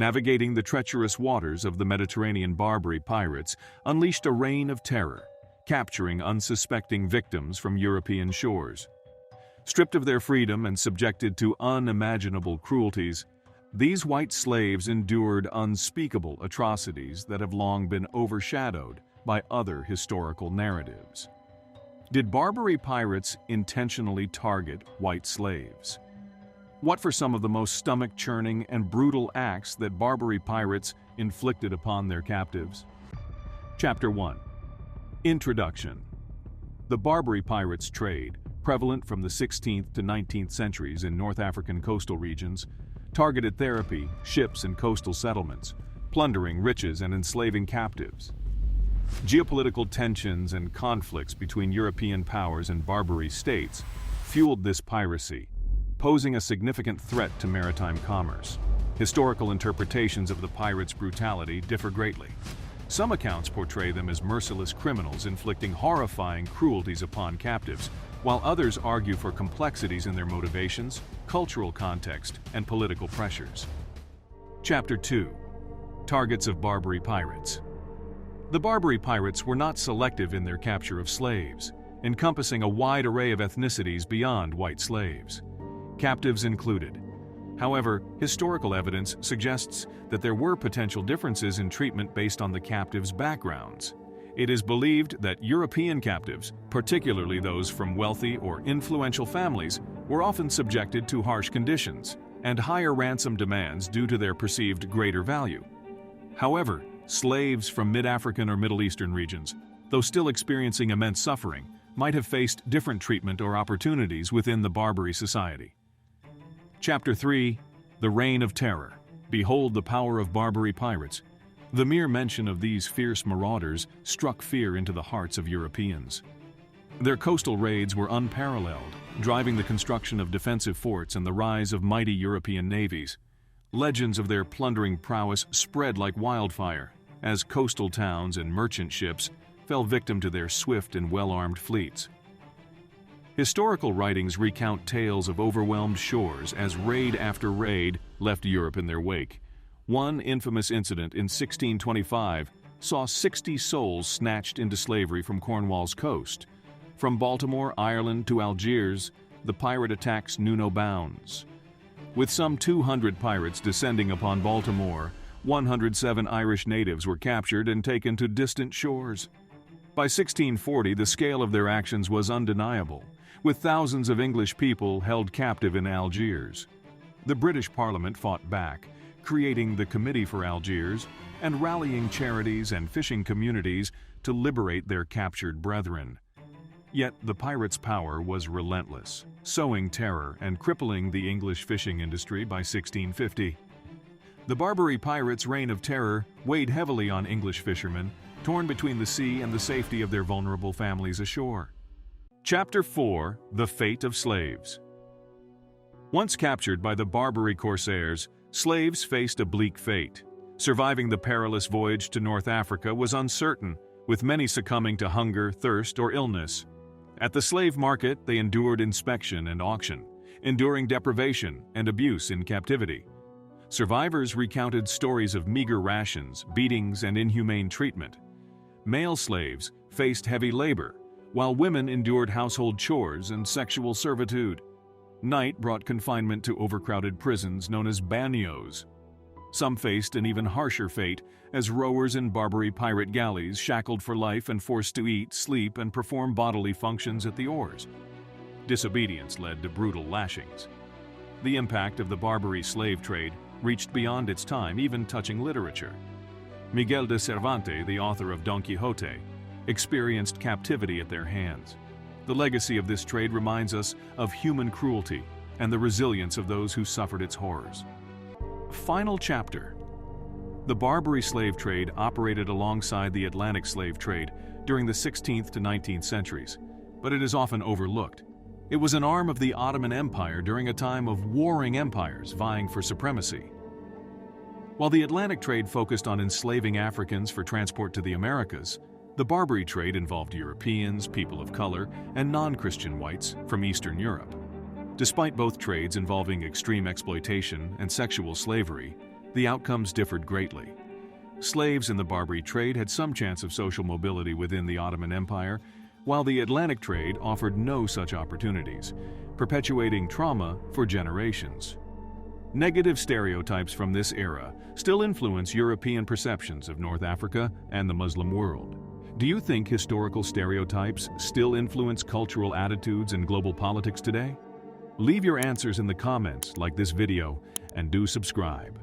Navigating the treacherous waters of the Mediterranean, Barbary pirates unleashed a reign of terror, capturing unsuspecting victims from European shores. Stripped of their freedom and subjected to unimaginable cruelties, these white slaves endured unspeakable atrocities that have long been overshadowed by other historical narratives. Did Barbary pirates intentionally target white slaves? What were some of the most stomach-churning and brutal acts that Barbary pirates inflicted upon their captives? Chapter 1. Introduction. The Barbary pirates' trade, prevalent from the 16th to 19th centuries in North African coastal regions, targeted therapy, ships and coastal settlements, plundering riches and enslaving captives. Geopolitical tensions and conflicts between European powers and Barbary states fueled this piracy, posing a significant threat to maritime commerce. Historical interpretations of the pirates' brutality differ greatly. Some accounts portray them as merciless criminals inflicting horrifying cruelties upon captives, while others argue for complexities in their motivations, cultural context, and political pressures. Chapter 2. Targets of Barbary pirates. The Barbary pirates were not selective in their capture of slaves, encompassing a wide array of ethnicities beyond white slaves. Captives included. However, historical evidence suggests that there were potential differences in treatment based on the captives' backgrounds. It is believed that European captives, particularly those from wealthy or influential families, were often subjected to harsh conditions and higher ransom demands due to their perceived greater value. However, slaves from mid-African or Middle Eastern regions, though still experiencing immense suffering, might have faced different treatment or opportunities within the Barbary society. Chapter 3. The Reign of Terror. Behold the power of Barbary pirates. The mere mention of these fierce marauders struck fear into the hearts of Europeans. Their coastal raids were unparalleled, driving the construction of defensive forts and the rise of mighty European navies. Legends of their plundering prowess spread like wildfire, as coastal towns and merchant ships fell victim to their swift and well-armed fleets. Historical writings recount tales of overwhelmed shores as raid after raid left Europe in their wake. One infamous incident in 1625 saw 60 souls snatched into slavery from Cornwall's coast. From Baltimore, Ireland to Algiers, the pirate attacks knew no bounds. With some 200 pirates descending upon Baltimore, 107 Irish natives were captured and taken to distant shores. By 1640, the scale of their actions was undeniable, with thousands of English people held captive in Algiers. The British Parliament fought back, creating the Committee for Algiers and rallying charities and fishing communities to liberate their captured brethren. Yet the pirates' power was relentless, sowing terror and crippling the English fishing industry by 1650. The Barbary pirates' reign of terror weighed heavily on English fishermen, torn between the sea and the safety of their vulnerable families ashore. Chapter 4. The Fate of Slaves. Once captured by the Barbary corsairs, slaves faced a bleak fate. Surviving the perilous voyage to North Africa was uncertain, with many succumbing to hunger, thirst, or illness. At the slave market, they endured inspection and auction, enduring deprivation and abuse in captivity. Survivors recounted stories of meager rations, beatings, and inhumane treatment. Male slaves faced heavy labor, while women endured household chores and sexual servitude. Night brought confinement to overcrowded prisons known as bagnios. Some faced an even harsher fate as rowers in Barbary pirate galleys shackled for life and forced to eat, sleep, and perform bodily functions at the oars. Disobedience led to brutal lashings. The impact of the Barbary slave trade reached beyond its time, even touching literature. Miguel de Cervantes, the author of Don Quixote, experienced captivity at their hands. The legacy of this trade reminds us of human cruelty and the resilience of those who suffered its horrors. Final chapter. The Barbary slave trade operated alongside the Atlantic slave trade during the 16th to 19th centuries, but it is often overlooked. It was an arm of the Ottoman Empire during a time of warring empires vying for supremacy. While the Atlantic trade focused on enslaving Africans for transport to the Americas, the Barbary trade involved Europeans, people of color, and non-Christian whites from Eastern Europe. Despite both trades involving extreme exploitation and sexual slavery, the outcomes differed greatly. Slaves in the Barbary trade had some chance of social mobility within the Ottoman Empire, while the Atlantic trade offered no such opportunities, perpetuating trauma for generations. Negative stereotypes from this era still influence European perceptions of North Africa and the Muslim world. Do you think historical stereotypes still influence cultural attitudes and global politics today? Leave your answers in the comments, like this video, and do subscribe.